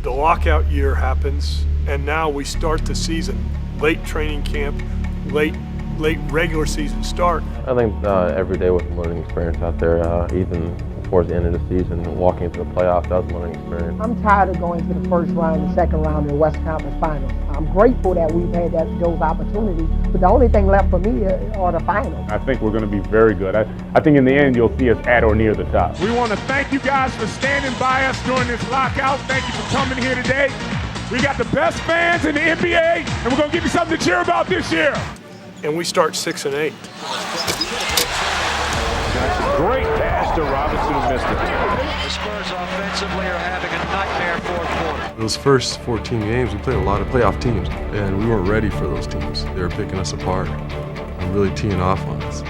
The lockout year happens, and now we start the season. Late training camp, late regular season start. I think every day was a learning experience out there, even towards the end of the season, walking into the playoffs, that was a learning experience. I'm tired of going to the first round, the second round, and the West Conference Finals. I'm grateful that we've had those opportunities, but the only thing left for me are the finals. I think we're going to be very good. I think in the end you'll see us at or near the top. We want to thank you guys for standing by us during this lockout. Thank you for coming here today. We got the best fans in the NBA, and we're going to give you something to cheer about this year. And we start 6-8. Great pass to Robinson and missed it. The Spurs offensively are having a nightmare fourth quarter. Those first 14 games, we played a lot of playoff teams, and we weren't ready for those teams. They were picking us apart and really teeing off on us.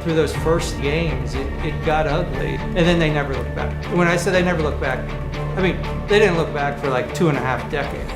Through those first games, it got ugly, and then they never looked back. When I say they never looked back, I mean, they didn't look back for like 2.5 decades.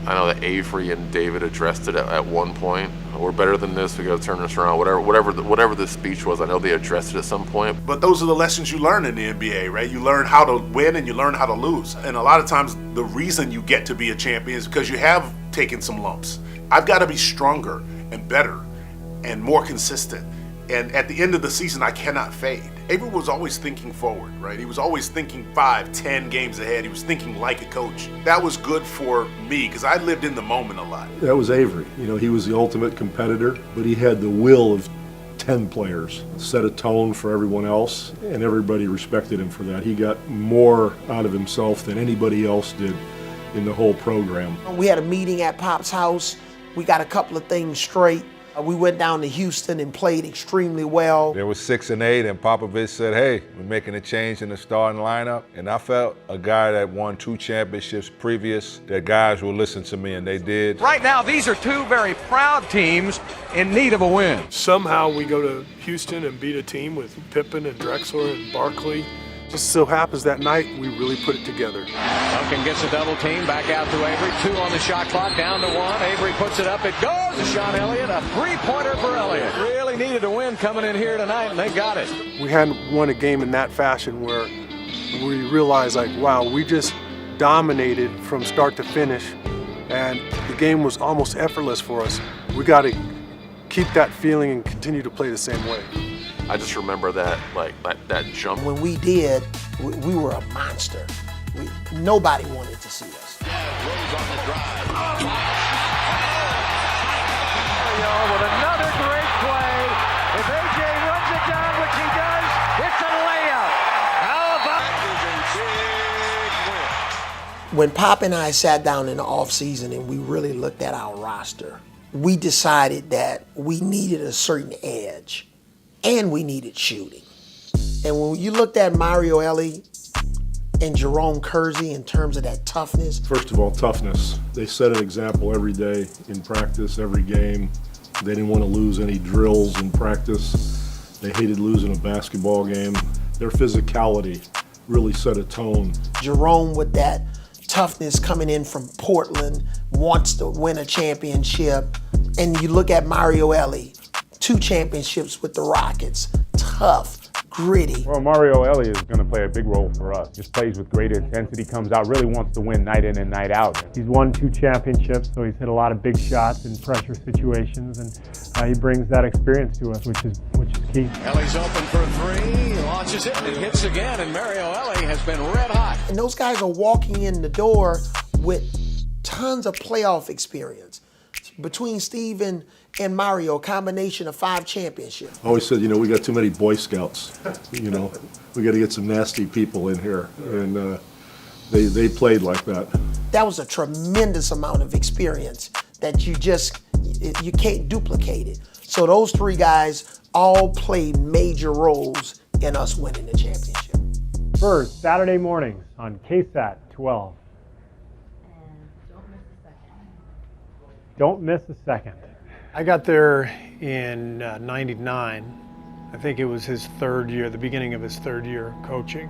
I know that Avery and David addressed it at one point. We're better than this, we got to turn this around. Whatever the speech was, I know they addressed it at some point. But those are the lessons you learn in the NBA, right? You learn how to win and you learn how to lose. And a lot of times the reason you get to be a champion is because you have taken some lumps. I've got to be stronger and better and more consistent. And at the end of the season, I cannot fade. Avery was always thinking forward, right? He was always thinking 5-10 games ahead. He was thinking like a coach. That was good for me because I lived in the moment a lot. That was Avery. You know, he was the ultimate competitor, but he had the will of 10 players. Set a tone for everyone else, and everybody respected him for that. He got more out of himself than anybody else did in the whole program. We had a meeting at Pop's house. We got a couple of things straight. We went down to Houston and played extremely well. There was 6-8, and Popovich said, hey, we're making a change in the starting lineup. And I felt a guy that won 2 championships previous, that guys will listen to me, and they did. Right now, these are two very proud teams in need of a win. Somehow we go to Houston and beat a team with Pippen and Drexler and Barkley. Just so happens that night we really put it together. Duncan gets a double team, back out to Avery. 2 on the shot clock, down to 1. Avery puts it up, it goes to Sean Elliott. A 3-pointer for Elliott. Really needed a win coming in here tonight, and they got it. We hadn't won a game in that fashion where we realized, like, wow, we just dominated from start to finish, and the game was almost effortless for us. We got to keep that feeling and continue to play the same way. I just remember that jump. When we did, we were a monster. Nobody wanted to see us. Rose on the drive. With another great play. If AJ runs it down, which he does, it's a layup. How about that is a big win. When Pop and I sat down in the offseason and we really looked at our roster, we decided that we needed a certain edge. And we needed shooting. And when you looked at Mario Elie and Jerome Kersey in terms of that toughness. First of all, toughness. They set an example every day in practice, every game. They didn't want to lose any drills in practice. They hated losing a basketball game. Their physicality really set a tone. Jerome with that toughness coming in from Portland, wants to win a championship. And you look at Mario Elie, 2 championships with the Rockets. Tough, gritty. Well, Mario Elie is going to play a big role for us. Just plays with great intensity, comes out, really wants to win night in and night out. He's won 2 championships, so he's hit a lot of big shots in pressure situations, and he brings that experience to us, which is key. Ellie's open for a 3, he launches it, and hits again, and Mario Elie has been red hot. And those guys are walking in the door with tons of playoff experience. Between Steve and Mario, a combination of 5 championships. I always said, you know, we got too many Boy Scouts. You know, we got to get some nasty people in here. And they played like that. That was a tremendous amount of experience that you can't duplicate it. So those 3 guys all played major roles in us winning the championship. Spurs, Saturday mornings on KSAT 12. And don't miss a second. Don't miss a second. I got there in '99. I think it was his third year, the beginning of his third year coaching.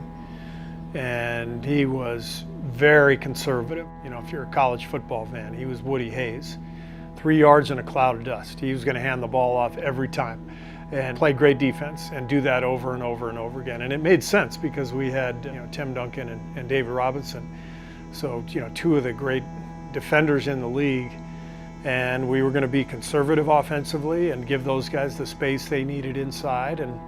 And he was very conservative. You know, if you're a college football fan, he was Woody Hayes. 3 yards in a cloud of dust. He was going to hand the ball off every time and play great defense and do that over and over and over again. And it made sense because we had, you know, Tim Duncan and David Robinson. So, you know, two of the great defenders in the league. And we were going to be conservative offensively and give those guys the space they needed inside. And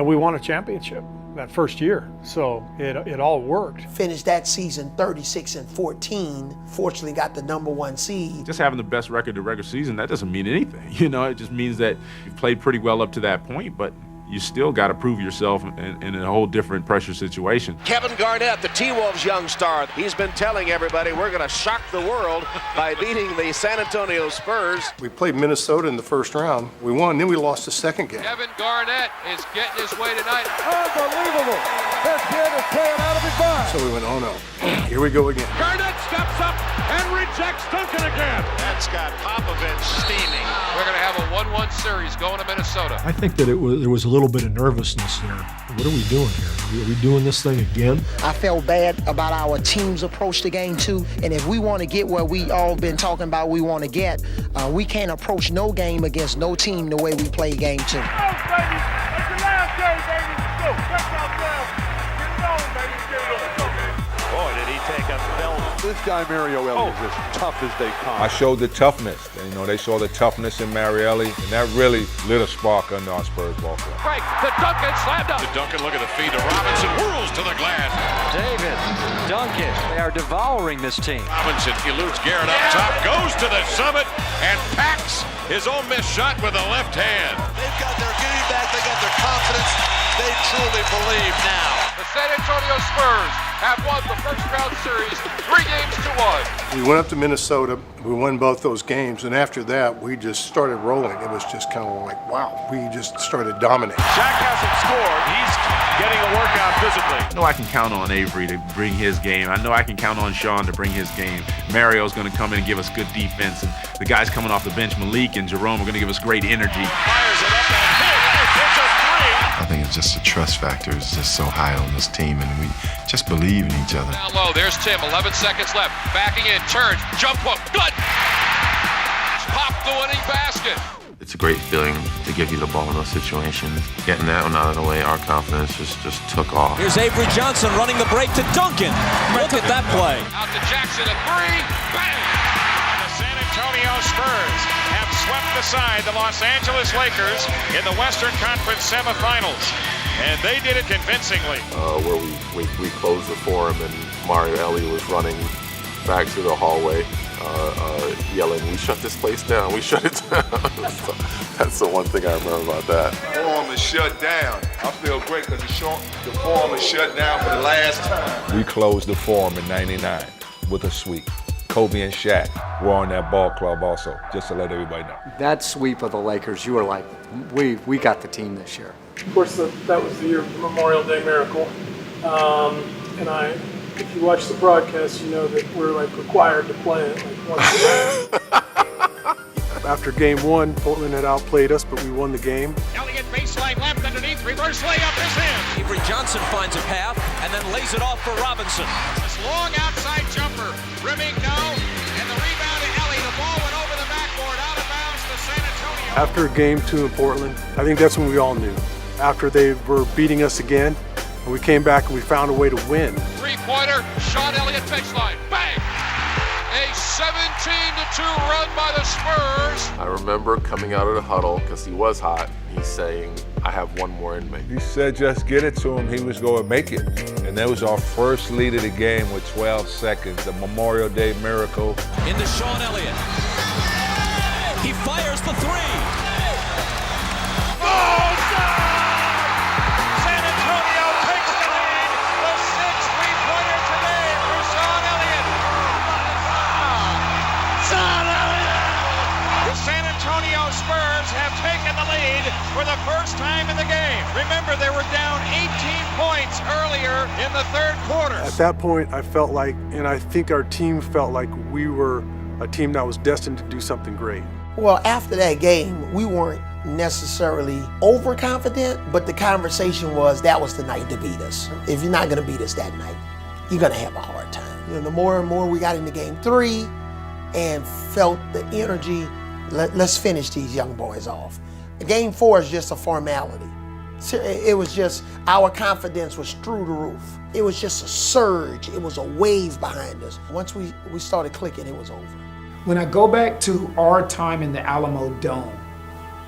we won a championship that first year. So it all worked. Finished that season 36-14. Fortunately got the #1 seed. Just having the best record the regular season, that doesn't mean anything. You know, it just means that you've played pretty well up to that point, but you still got to prove yourself in a whole different pressure situation. Kevin Garnett, the T-Wolves' young star, he's been telling everybody we're going to shock the world by beating the San Antonio Spurs. We played Minnesota in the first round. We won, then we lost the second game. Kevin Garnett is getting his way tonight. Unbelievable. This kid is playing out of his mind. So we went, oh no, here we go again. Garnett steps up and rejects Duncan again. That's got Popovich steaming. We're going to have a 1-1 series going to Minnesota. I think that there was a little bit of nervousness there. What are we doing here? Are we doing this thing again? I felt bad about our team's approach to game 2. And if we want to get where we all been talking about we want to get, we can't approach no game against no team the way we play game 2. Go, baby. That's the last game, baby. Let's go. That's out there. Get it on, baby. Get it on. Let's go, baby. Boy, did he take a belt. This guy, Mario Ellie, is as tough as they come. I showed the toughness. You know, they saw the toughness in Marielli, and that really lit a spark under our Spurs ball club. Break. The Duncan slammed up. To Duncan, look at the feed to Robinson. Whirls to the glass. David, Duncan, they are devouring this team. Robinson eludes Garrett up top, goes to the summit, and packs his own missed shot with the left hand. They've got their getting back, they got their confidence. They truly believe now. The San Antonio Spurs have won the first round series 3-1. We went up to Minnesota, we won both those games, and after that, we just started rolling. It was just kind of like, wow, we just started dominating. Shaq hasn't scored. He's getting a workout physically. I know I can count on Avery to bring his game. I know I can count on Sean to bring his game. Mario's going to come in and give us good defense, and the guys coming off the bench, Malik and Jerome, are going to give us great energy. Fires it up and hits a three. I think it's just the trust factor is just so high on this team, and we just believe in each other. Down low, there's Tim, 11 seconds left. Backing in, turns, jump hook, good! Pop the winning basket. It's a great feeling to give you the ball in those situations. Getting that one out of the way, our confidence just took off. Here's Avery Johnson running the break to Duncan. Look at that play. Out to Jackson, a three, bang! The San Antonio Spurs have swept aside the Los Angeles Lakers in the Western Conference semifinals, and they did it convincingly. Where we closed the forum and Mario Ellie was running back through the hallway, yelling, "We shut this place down, we shut it down." So that's the one thing I remember about that. The forum is shut down. I feel great because the forum is shut down for the last time. We closed the forum in '99 with a sweep. Kobe and Shaq were on that ball club also, just to let everybody know. That sweep of the Lakers, you were like, we got the team this year. Of course, that was the year of the Memorial Day Miracle. If you watch the broadcast, you know that we're like required to play it like once a day. After game 1, Portland had outplayed us, but we won the game. Elliott baseline left underneath, reverse layup is in. Avery Johnson finds a path and then lays it off for Robinson. This long outside jumper, rimming no, and the rebound to Ellie. The ball went over the backboard, out of bounds to San Antonio. After game 2 in Portland, I think that's when we all knew. After they were beating us again, and we came back and we found a way to win. Three-pointer, Sean Elliott baseline, bang! A 17-2 run by the Spurs. I remember coming out of the huddle, because he was hot, he's saying, "I have one more in me." He said just get it to him, he was going to make it. And that was our first lead of the game with 12 seconds, the Memorial Day Miracle. Into Sean Elliott. He fires the three. Oh, San Antonio takes the lead. The 6th three-pointer today for Sean Elliott. Sean Elliott! The San Antonio Spurs have taken the lead for the first time in the game. Remember, they were down 18 points earlier in the third quarter. At that point, I felt like, and I think our team felt like we were a team that was destined to do something great. Well, after that game, we weren't necessarily overconfident, but the conversation was that was the night to beat us. If you're not going to beat us that night, you're going to have a hard time. The more and more we got into game 3 and felt the energy, let's finish these young boys off. Game 4 is just a formality. It was just, our confidence was through the roof. It was just a surge. It was a wave behind us. Once we started clicking, it was over. When I go back to our time in the Alamodome,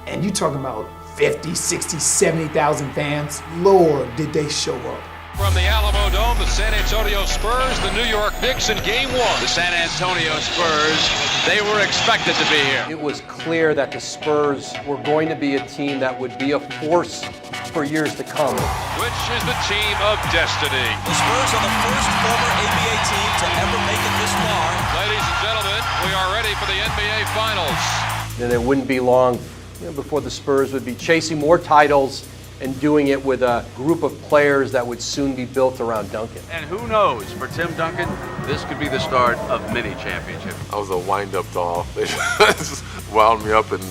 and you talking about 50, 60, 70,000 fans, Lord, did they show up. From the Alamodome, the San Antonio Spurs, the New York Knicks in Game 1. The San Antonio Spurs, they were expected to be here. It was clear that the Spurs were going to be a team that would be a force for years to come. Which is the team of destiny. The Spurs are the first former ABA team to ever make it this far. Ladies and gentlemen, we are ready for the NBA Finals. Then it wouldn't be long before the Spurs would be chasing more titles and doing it with a group of players that would soon be built around Duncan. And who knows, for Tim Duncan, this could be the start of many championships. I was a wind-up doll. They just wound me up and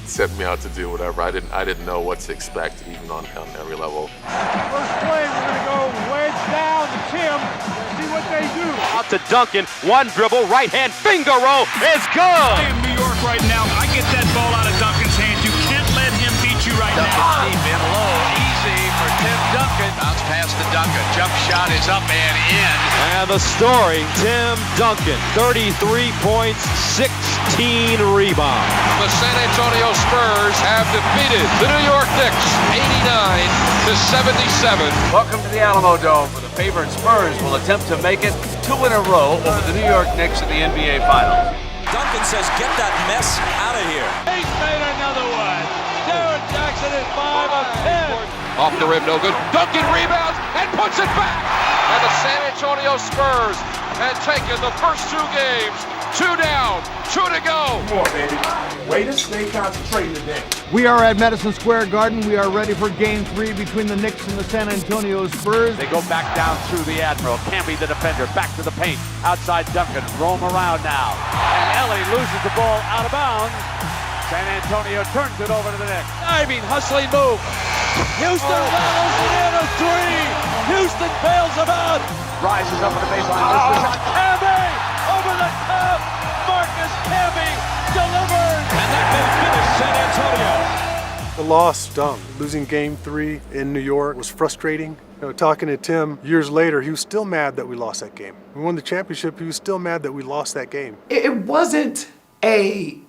set me out to do whatever. I didn't know what to expect, even on every level. First play, we're going to go wedge down to Tim. See what they do. Out to Duncan, one dribble, right hand, finger roll, it's good! I am New York right now. I get that ball out of Duncan's hands. You can't let him beat you right Duncan's now. deep in low, easy for Tim Duncan. Bounce pass to Duncan, jump shot is up and in. And the story, Tim Duncan, 33 points, 16 rebounds. The San Antonio Spurs have defeated the New York Knicks 89-77. Welcome to the Alamodome, where the favored Spurs will attempt to make it 2 in a row over the New York Knicks in the NBA Finals. Duncan says, get that mess out of here. He's made another one. Derek Jackson is 5 of 10. Off the rim, no good. Duncan rebounds and puts it back. And the San Antonio Spurs have taken the first 2 games. 2 down, 2 to go. Come on, baby. Way to stay concentrated today. We are at Madison Square Garden. We are ready for Game 3 between the Knicks and the San Antonio Spurs. They go back down through the Admiral. Campy the defender, back to the paint. Outside Duncan, roam around now. And Ellie loses the ball out of bounds. San Antonio turns it over to the Knicks. Diving, hustling move. Houston battles it in a 3. Houston bails him out. Rises up on the baseline. Campy over the top. Marcus Campy delivers. And that may finish San Antonio. The loss stung. Losing Game 3 in New York was frustrating. Talking to Tim years later, he was still mad that we lost that game. We won the championship, he was still mad that we lost that game. It wasn't a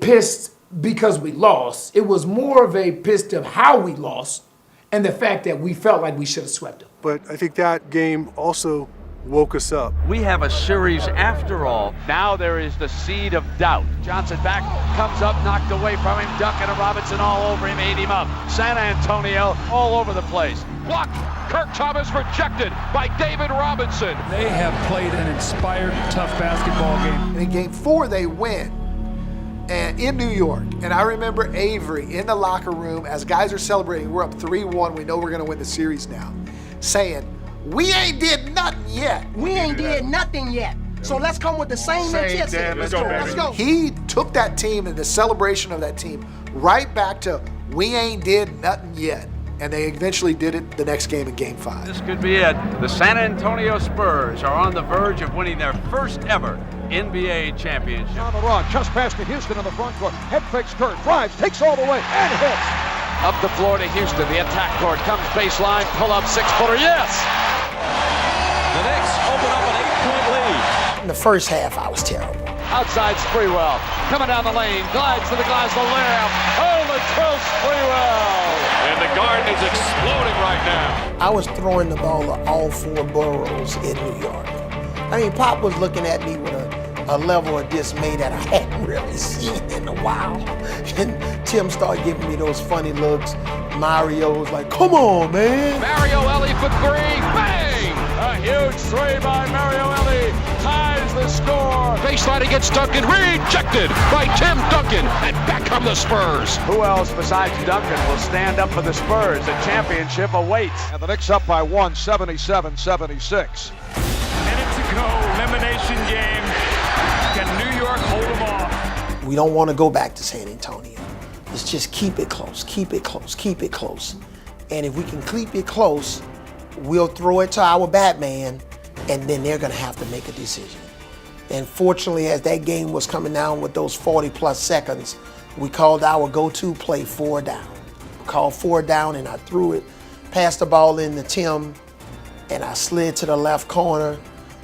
pissed because we lost. It was more of a pissed of how we lost and the fact that we felt like we should have swept them. But I think that game also woke us up. We have a series after all. Now there is the seed of doubt. Johnson back, comes up, knocked away from him. Duncan and Robinson all over him, ate him up. San Antonio all over the place. Blocked. Kirk Thomas rejected by David Robinson. They have played an inspired, tough basketball game. And in Game 4, they win. And in New York, and I remember Avery in the locker room as guys are celebrating, we're up 3-1, we know we're gonna win the series now, saying, we ain't did nothing yet. We ain't did nothing yet. So let's come with the same intensity. Let's go. He took that team and the celebration of that team right back to, we ain't did nothing yet. And they eventually did it the next game in Game 5. This could be it. The San Antonio Spurs are on the verge of winning their first ever NBA championship. On the run, just past to Houston on the front court. Head fakes Kurt, drives, takes all the way, and hits. Up the floor to Houston. The attack court comes baseline. Pull up 6-footer. Yes! The Knicks open up an 8-point lead. In the first half, I was terrible. Outside Sprewell. Coming down the lane. Glides to the glass. The layup. Oh, Latrell Sprewell. And the Garden is exploding right now. I was throwing the ball to all 4 boroughs in New York. I mean, Pop was looking at me with a level of dismay that I hadn't really seen in a while. And Tim started giving me those funny looks. Mario was like, come on, man. Mario Ellie for 3. Bang! A huge 3 by Mario Ellie. Ties the score. Baseline against Duncan. Rejected by Tim Duncan. And back come the Spurs. Who else besides Duncan will stand up for the Spurs? The championship awaits. And the Knicks up by 1, 77-76. Minute to go, elimination game. Can New York hold them off? We don't want to go back to San Antonio. Let's just keep it close, keep it close, keep it close. And if we can keep it close, we'll throw it to our Batman, and then they're going to have to make a decision. And fortunately, as that game was coming down with those 40-plus seconds, we called our go-to play 4 down. Called 4 down, and I threw it, passed the ball in to Tim, and I slid to the left corner.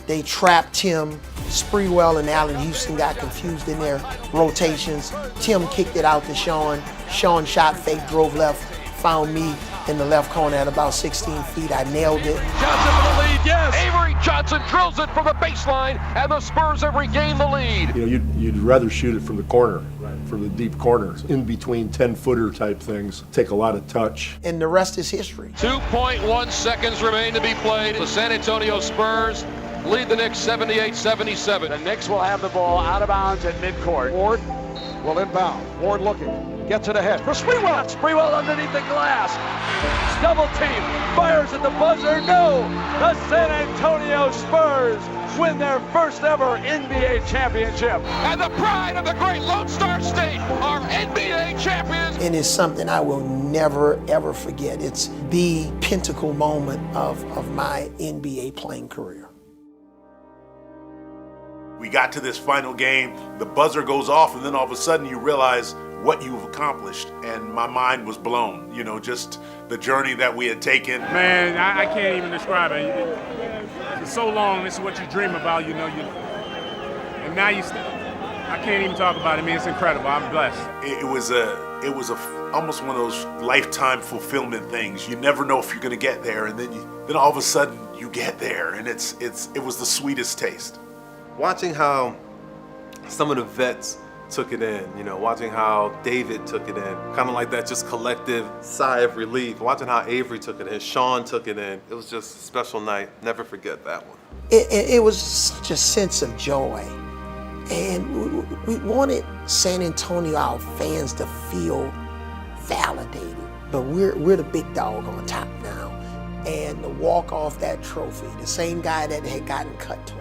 They trapped Tim. Sprewell and Allen Houston got confused in their rotations. Tim kicked it out to Sean. Sean shot fake, drove left, found me in the left corner at about 16 feet. I nailed it. Johnson for the lead, yes. Avery Johnson drills it from the baseline, and the Spurs have regained the lead. You know, you'd rather shoot it from the corner, from the deep corner. In between 10-footer type things, take a lot of touch. And the rest is history. 2.1 seconds remain to be played. The San Antonio Spurs lead the Knicks 78-77. The Knicks will have the ball out of bounds at midcourt. Ward will inbound. Ward looking. Gets it ahead for Sprewell. Sprewell underneath the glass. Double team. Fires at the buzzer. No. The San Antonio Spurs win their first ever NBA championship. And the pride of the great Lone Star State are NBA champions. And it's something I will never, ever forget. It's the pinnacle moment of my NBA playing career. We got to this final game, the buzzer goes off, and then all of a sudden you realize what you've accomplished, and my mind was blown. You know, just the journey that we had taken. Man, I can't even describe it. For so long, this is what you dream about, you know. And now I can't even talk about it. I mean, it's incredible. I'm blessed. It was almost one of those lifetime fulfillment things. You never know if you're going to get there, and then all of a sudden you get there, and it was the sweetest taste. Watching how some of the vets took it in, you know, watching how David took it in, kind of like that just collective sigh of relief, watching how Avery took it in, Sean took it in. It was just a special night. Never forget that one. It was such a sense of joy. And we wanted San Antonio, our fans, to feel validated. But we're the big dog on top now. And to walk off that trophy, the same guy that had gotten cut twice.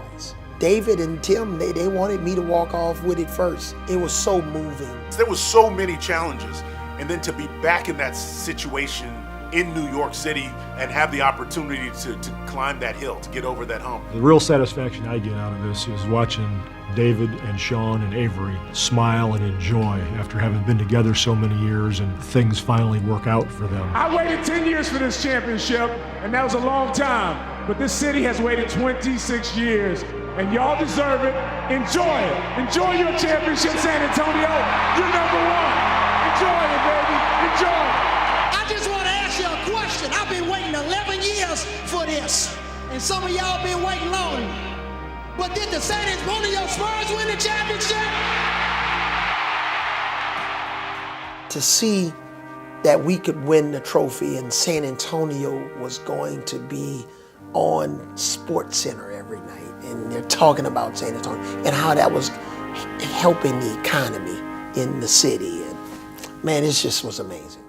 David and Tim, they wanted me to walk off with it first. It was so moving. There was so many challenges, and then to be back in that situation in New York City and have the opportunity to climb that hill, to get over that hump. The real satisfaction I get out of this is watching David and Sean and Avery smile and enjoy after having been together so many years and things finally work out for them. I waited 10 years for this championship, and that was a long time. But this city has waited 26 years. And y'all deserve it. Enjoy it. Enjoy your championship, San Antonio. You're number one. Enjoy it, baby. Enjoy it. I just want to ask you a question. I've been waiting 11 years for this. And some of y'all been waiting longer. But did the San Antonio Spurs win the championship? To see that we could win the trophy and San Antonio was going to be on SportsCenter every night. And they're talking about San Antonio and how that was helping the economy in the city. And man, it just was amazing.